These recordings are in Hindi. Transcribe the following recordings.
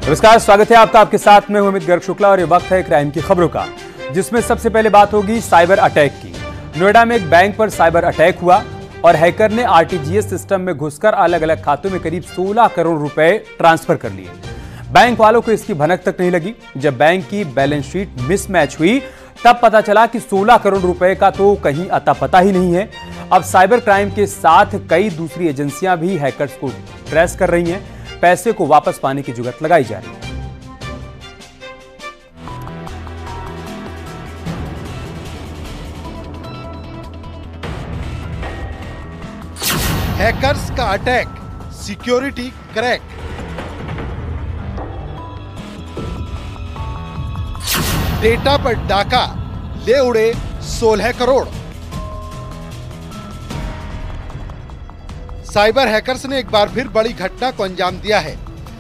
नमस्कार, स्वागत है आपका। आपके साथ में अमित गर्ग शुक्ला और ये वक्त है क्राइम की खबरों का, जिसमें सबसे पहले बात होगी साइबर अटैक की। नोएडा में एक बैंक पर साइबर अटैक हुआ और हैकर ने आरटीजीएस सिस्टम में घुसकर अलग अलग खातों में करीब 16 करोड़ रुपए ट्रांसफर कर लिए। बैंक वालों को इसकी भनक तक नहीं लगी। जब बैंक की बैलेंस शीट मिसमैच हुई तब पता चला कि 16 करोड़ रुपए का तो कहीं अता पता ही नहीं है। अब साइबर क्राइम के साथ कई दूसरी एजेंसियां भी हैकर्स को ट्रेस कर रही हैं। पैसे को वापस पाने की जुगत लगाई जा रही है। हैकर्स का अटैक, सिक्योरिटी क्रैक। डेटा पर डाका, ले उड़े 16 करोड़। साइबर हैकर्स ने एक बार फिर बड़ी घटना को अंजाम दिया है।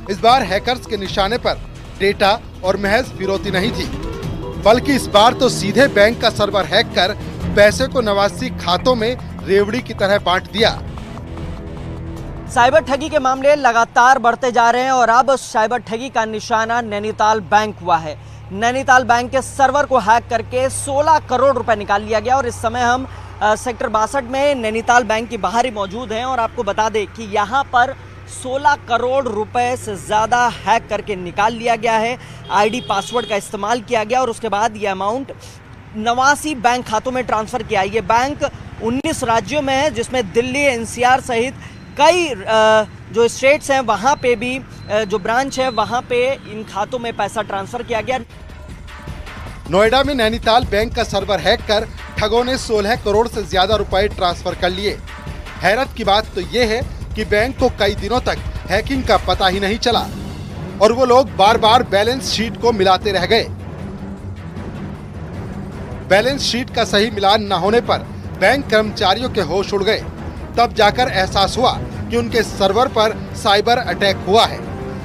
इस बार हैकर्स के निशाने पर डेटा और महज फिरौती नहीं थी, बल्कि इस बार तो सीधे बैंक का सर्वर हैक कर पैसे को नवासी खातों में रेवड़ी की तरह बांट दिया। साइबर ठगी के मामले लगातार बढ़ते जा रहे हैं और अब साइबर ठगी का निशाना नैनीताल बैंक हुआ है। नैनीताल बैंक के सर्वर को हैक करके 16 करोड़ रुपए निकाल लिया गया और इस समय हम सेक्टर 62 में नैनीताल बैंक के बाहर ही मौजूद हैं और आपको बता दें कि यहाँ पर 16 करोड़ रुपए से ज़्यादा हैक करके निकाल लिया गया है। आईडी पासवर्ड का इस्तेमाल किया गया और उसके बाद ये अमाउंट 89 बैंक खातों में ट्रांसफ़र किया। ये बैंक 19 राज्यों में है, जिसमें दिल्ली, एनसीआर सहित कई जो स्टेट्स हैं वहाँ पे भी जो ब्रांच है वहाँ पे इन खातों में पैसा ट्रांसफ़र किया गया। नोएडा में नैनीताल बैंक का सर्वर हैक कर ठगों ने 16 करोड़ से ज्यादा रुपए ट्रांसफर कर लिए। हैरत की बात तो ये है कि बैंक को कई दिनों तक हैकिंग का पता ही नहीं चला और वो लोग बार बार बैलेंस शीट को मिलाते रह गए। बैलेंस शीट का सही मिलान न होने पर बैंक कर्मचारियों के होश उड़ गए। तब जाकर एहसास हुआ कि उनके सर्वर पर साइबर अटैक हुआ है।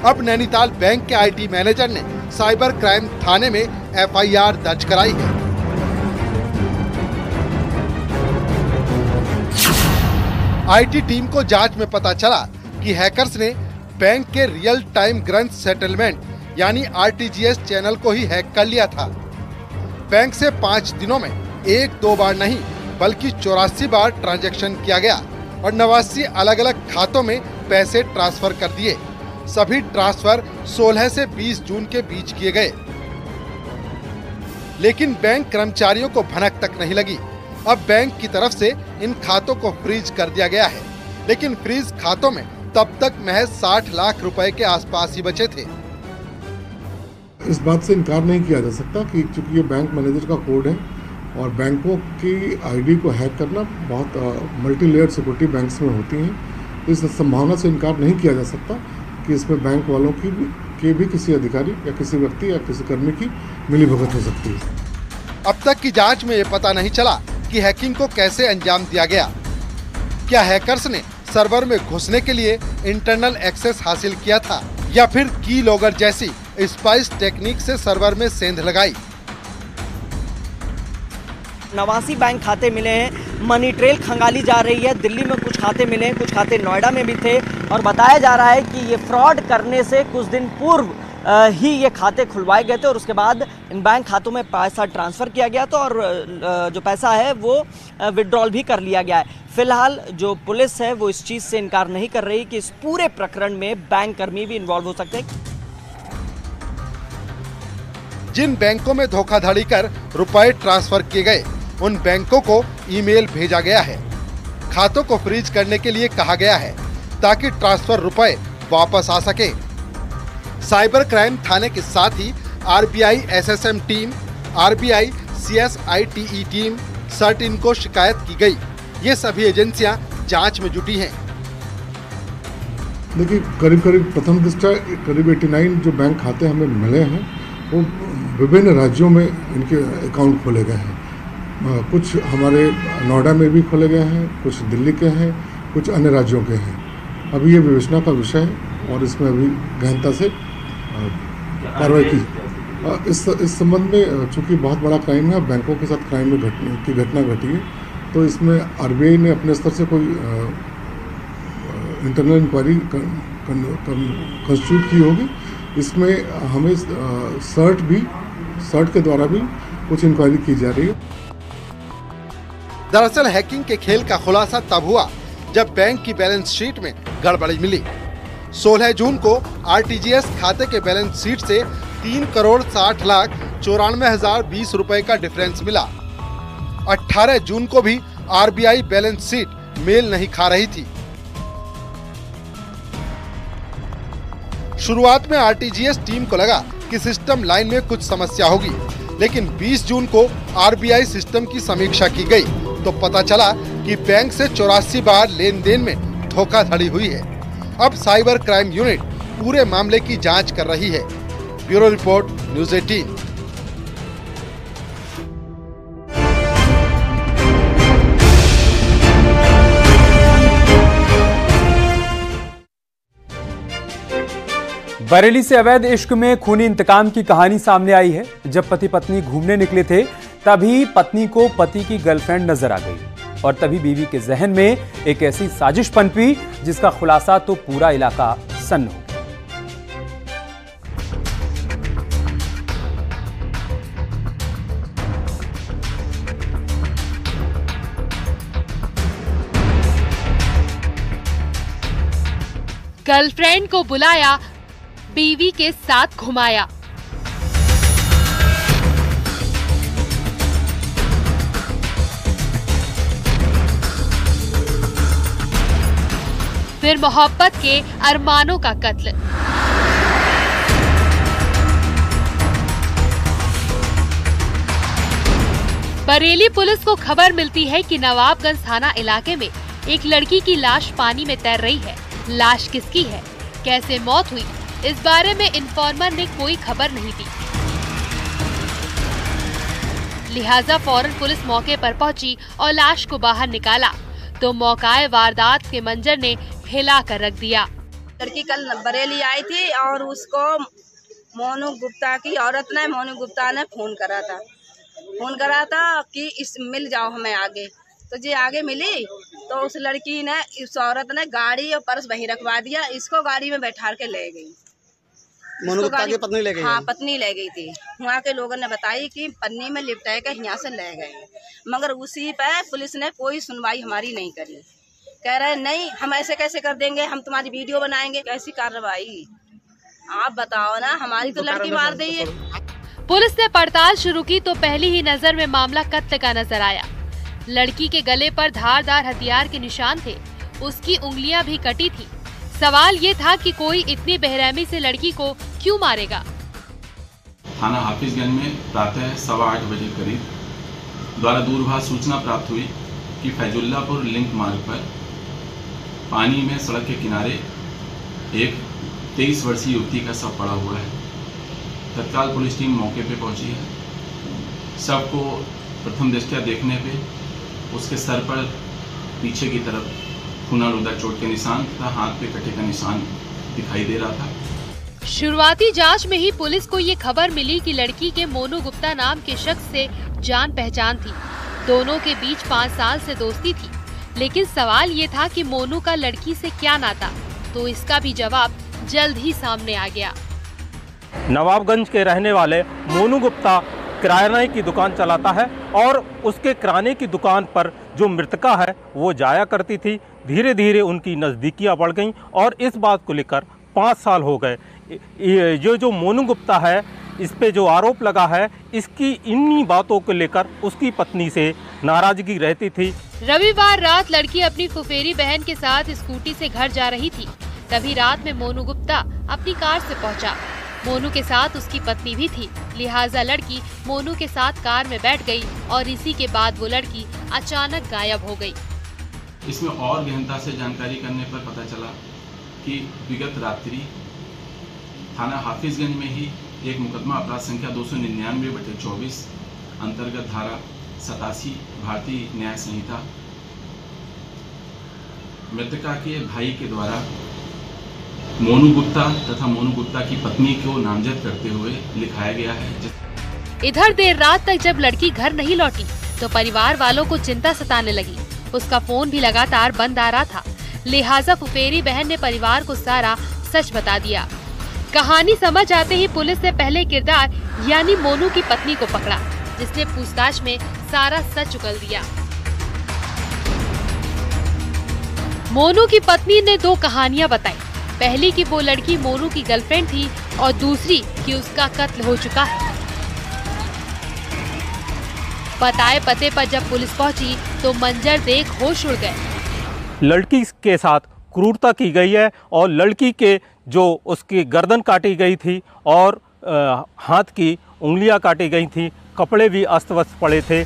अब नैनीताल बैंक के आईटी मैनेजर ने साइबर क्राइम थाने में एफआईआर दर्ज कराई है। आईटी टीम को जांच में पता चला कि हैकर्स ने बैंक के रियल टाइम ग्रंथ सेटलमेंट यानी आरटीजीएस चैनल को ही हैक कर लिया था। बैंक से 5 दिनों में 1-2 बार नहीं बल्कि 84 बार ट्रांजैक्शन किया गया और 89 अलग अलग खातों में पैसे ट्रांसफर कर दिए। सभी ट्रांसफर 16 से 20 जून के बीच किए गए, लेकिन बैंक कर्मचारियों को भनक तक नहीं लगी। अब बैंक की तरफ से इन खातों को फ्रीज कर दिया गया है, लेकिन फ्रीज खातों में तब तक महज 60 लाख रुपए के आसपास ही बचे थे। इस बात से इनकार नहीं किया जा सकता कि चूंकि ये बैंक मैनेजर का कोड है और बैंकों की आईडी को हैक करना बहुत मल्टी लेयर सिक्योरिटी बैंक्स में होती हैं। इस संभावना से इनकार नहीं किया जा सकता कि इसमें बैंक वालों की भी किसी अधिकारी या किसी व्यक्ति या किसी कर्मी की मिलीभगत हो सकती है। अब तक की जांच में ये पता नहीं चला कि हैकिंग को कैसे अंजाम दिया गया। क्या हैकर्स ने सर्वर में घुसने के लिए इंटरनल एक्सेस हासिल किया था या फिर की लॉगर जैसी स्पाइस टेक्निक से सर्वर में सेंध लगाई। 89 बैंक खाते मिले हैं। मनी ट्रेल खंगाली जा रही है। दिल्ली में कुछ खाते मिले हैं, कुछ खाते नोएडा में भी थे और बताया जा रहा है कि ये फ्रॉड करने से कुछ दिन पूर्व ही ये खाते खुलवाए गए थे और उसके बाद इन बैंक खातों में पैसा ट्रांसफ़र किया गया था और जो पैसा है वो विड्रॉल भी कर लिया गया है। फिलहाल जो पुलिस है वो इस चीज़ से इनकार नहीं कर रही कि इस पूरे प्रकरण में बैंक कर्मी भी इन्वॉल्व हो सकते हैं। जिन बैंकों में धोखाधड़ी कर रुपए ट्रांसफर किए गए उन बैंकों को ईमेल भेजा गया है। खातों को फ्रीज करने के लिए कहा गया है ताकि ट्रांसफर रुपए वापस आ सके। साइबर क्राइम थाने के साथ ही RBI SSM team, RBI CSITE team, CERT को शिकायत की गई। ये सभी एजेंसियां जांच में जुटी हैं। देखिए, करीब प्रथम दृष्टया करीब 89 जो बैंक खाते हमें मिले हैं वो विभिन्न राज्यों में इनके अकाउंट खोले गए हैं। कुछ हमारे नोएडा में भी खोले गए हैं, कुछ दिल्ली के हैं, कुछ अन्य राज्यों के हैं। अभी ये विवेचना का विषय है और इसमें अभी गहनता से कार्रवाई की। इस संबंध में चूंकि बहुत बड़ा क्राइम है, बैंकों के साथ क्राइम की घटना घटी है, तो इसमें आरबीआई ने अपने स्तर से कोई इंटरनल इंक्वायरी कंस्टिट्यूट की होगी इसमें हमें सर्ट के द्वारा भी कुछ इंक्वायरी की जा रही है। दरअसल हैकिंग के खेल का खुलासा तब हुआ जब बैंक की बैलेंस शीट में गड़बड़ी मिली। 16 जून को आरटीजीएस खाते के बैलेंस शीट से 3,60,94,020 रुपए का डिफरेंस मिला। 18 जून को भी आरबीआई बैलेंस शीट मेल नहीं खा रही थी। शुरुआत में आरटीजीएस टीम को लगा कि सिस्टम लाइन में कुछ समस्या होगी, लेकिन 20 जून को आरबीआई सिस्टम की समीक्षा की गई तो पता चला कि बैंक से 84 बार लेन देन में धोखाधड़ी हुई है। अब साइबर क्राइम यूनिट पूरे मामले की जांच कर रही है। Bureau report, news 18। बरेली से अवैध इश्क में खूनी इंतकाम की कहानी सामने आई है। जब पति पत्नी घूमने निकले थे तभी पत्नी को पति की गर्लफ्रेंड नजर आ गई और तभी बीवी के जहन में एक ऐसी साजिश पनपी जिसका खुलासा तो पूरा इलाका सन्न हो गया। गर्लफ्रेंड को बुलाया, बीवी के साथ घुमाया। फिर मोहब्बत के अरमानों का कत्ल। बरेली पुलिस को खबर मिलती है कि नवाबगंज थाना इलाके में एक लड़की की लाश पानी में तैर रही है। लाश किसकी है, कैसे मौत हुई, इस बारे में इन्फॉर्मर ने कोई खबर नहीं दी। लिहाजा फौरन पुलिस मौके पर पहुंची और लाश को बाहर निकाला तो मौकाए वारदात के मंजर ने हिला कर रख दिया। लड़की कल बरेली आई थी और उसको मोनू गुप्ता की औरत ने, मोनू गुप्ता ने फोन करा था कि इस मिल जाओ हमें आगे। तो जी आगे मिली तो उस लड़की ने, उस औरत ने गाड़ी और पर्स वहीं रखवा दिया, इसको गाड़ी में बैठा के ले गई। मोनू गुप्ता की पत्नी ले गई? हाँ, पत्नी ले गई थी। वहाँ के लोगों ने बताई कि पन्नी में लिपटा के यहाँ से ले गए, मगर उसी पे पुलिस ने कोई सुनवाई हमारी नहीं करी। कह रहे नहीं, हम ऐसे कैसे कर देंगे, हम तुम्हारी वीडियो बनाएंगे। कैसी कार्रवाई, आप बताओ ना, हमारी तो लड़की मार दी है। पुलिस ने पड़ताल शुरू की तो पहली ही नजर में मामला कत्ल का नजर आया। लड़की के गले पर धारदार हथियार के निशान थे, उसकी उंगलियां भी कटी थी। सवाल ये था कि कोई इतनी बेरहमी से लड़की को क्यों मारेगा। थाना हाफिजगंज में प्रातः 8:15 बजे करीब द्वारा दूरभाष सूचना प्राप्त हुई कि फैजुल्लापुर लिंक मार्ग पर पानी में सड़क के किनारे एक 23 वर्षीय युवती का शव पड़ा हुआ है। तत्काल पुलिस टीम मौके पर पहुंची है। शव को प्रथम दृष्टया देखने पे उसके सर पर पीछे की तरफ खूनालूदा चोट के निशान तथा हाथ पे कटे का निशान दिखाई दे रहा था। शुरुआती जांच में ही पुलिस को ये खबर मिली कि लड़की के मोनू गुप्ता नाम के शख्स से जान पहचान थी। दोनों के बीच 5 साल से दोस्ती थी, लेकिन सवाल ये था कि मोनू का लड़की से क्या नाता, तो इसका भी जवाब जल्द ही सामने आ गया। नवाबगंज के रहने वाले मोनू गुप्ता किराने की दुकान चलाता है और उसके किराने की दुकान पर जो मृतका है वो जाया करती थी। धीरे धीरे उनकी नज़दीकियां बढ़ गईं और इस बात को लेकर 5 साल हो गए। जो मोनू गुप्ता है, इस पे जो आरोप लगा है, इसकी इन्हीं बातों को लेकर उसकी पत्नी से नाराजगी रहती थी। रविवार रात लड़की अपनी फुफेरी बहन के साथ स्कूटी से घर जा रही थी। तभी रात में मोनू गुप्ता अपनी कार से पहुंचा। मोनू के साथ उसकी पत्नी भी थी, लिहाजा लड़की मोनू के साथ कार में बैठ गई और इसी के बाद वो लड़की अचानक गायब हो गई। इसमें और गहनता से जानकारी करने पर पता चला कि विगत रात्रि थाना हाफिजगंज में ही एक मुकदमा अपराध संख्या 299/24 अंतर्गत धारा 87 भारतीय न्याय संहिता मृतका के भाई के द्वारा मोनू गुप्ता तथा मोनू गुप्ता की पत्नी को नामजद करते हुए लिखाया गया है। इधर देर रात तक जब लड़की घर नहीं लौटी तो परिवार वालों को चिंता सताने लगी। उसका फोन भी लगातार बंद आ रहा था, लिहाजा फुफेरी बहन ने परिवार को सारा सच बता दिया। कहानी समझ आते ही पुलिस ने पहले किरदार यानी मोनू की पत्नी को पकड़ा, जिसने पूछताछ में सारा सच उगल दिया। मोनू की पत्नी ने 2 कहानियां बताई। पहली कि वो लड़की मोनू की गर्लफ्रेंड थी और दूसरी कि उसका कत्ल हो चुका है। बताए पते पर जब पुलिस पहुंची तो मंजर देख होश उड़ गए। लड़की के साथ क्रूरता की गई है और लड़की के जो उसकी गर्दन काटी गई थी और हाथ की उंगलियां काटी गई थी, कपड़े भी अस्त व्यस्त पड़े थे।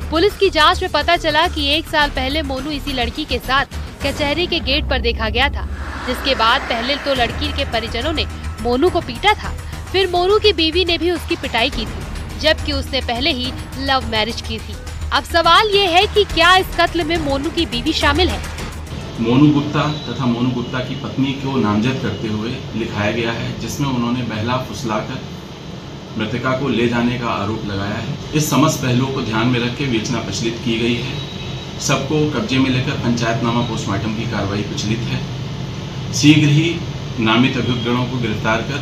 पुलिस की जांच में पता चला कि 1 साल पहले मोनू इसी लड़की के साथ कचहरी के गेट पर देखा गया था, जिसके बाद पहले तो लड़की के परिजनों ने मोनू को पीटा था, फिर मोनू की बीवी ने भी उसकी पिटाई की थी, जबकि उसने पहले ही लव मैरिज की थी। अब सवाल ये है कि क्या इस कत्ल में मोनू की बीवी शामिल है? मोनू गुप्ता तथा मोनू गुप्ता की पत्नी को नामजद करते हुए लिखाया गया है, जिसमें उन्होंने बहला फुसलाकर मृतका को ले जाने का आरोप लगाया है। इस समस्त पहलुओं को ध्यान में रख के विवेचना प्रचलित की गई है। सबको कब्जे में लेकर पंचायतनामा पोस्टमार्टम की कार्रवाई प्रचलित है। शीघ्र ही नामित अभियुक्तों को गिरफ्तार कर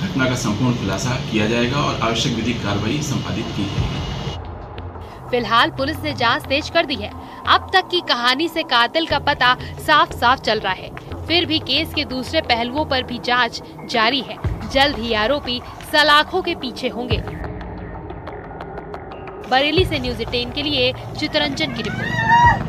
घटना का संपूर्ण खुलासा किया जाएगा और आवश्यक विधिक कार्रवाई संपादित की जाएगी। फिलहाल पुलिस ने जांच तेज कर दी है। अब तक की कहानी से कातिल का पता साफ साफ चल रहा है। फिर भी केस के दूसरे पहलुओं पर भी जांच जारी है। जल्द ही आरोपी सलाखों के पीछे होंगे। बरेली से न्यूज़ 18 के लिए चितरंजन की रिपोर्ट।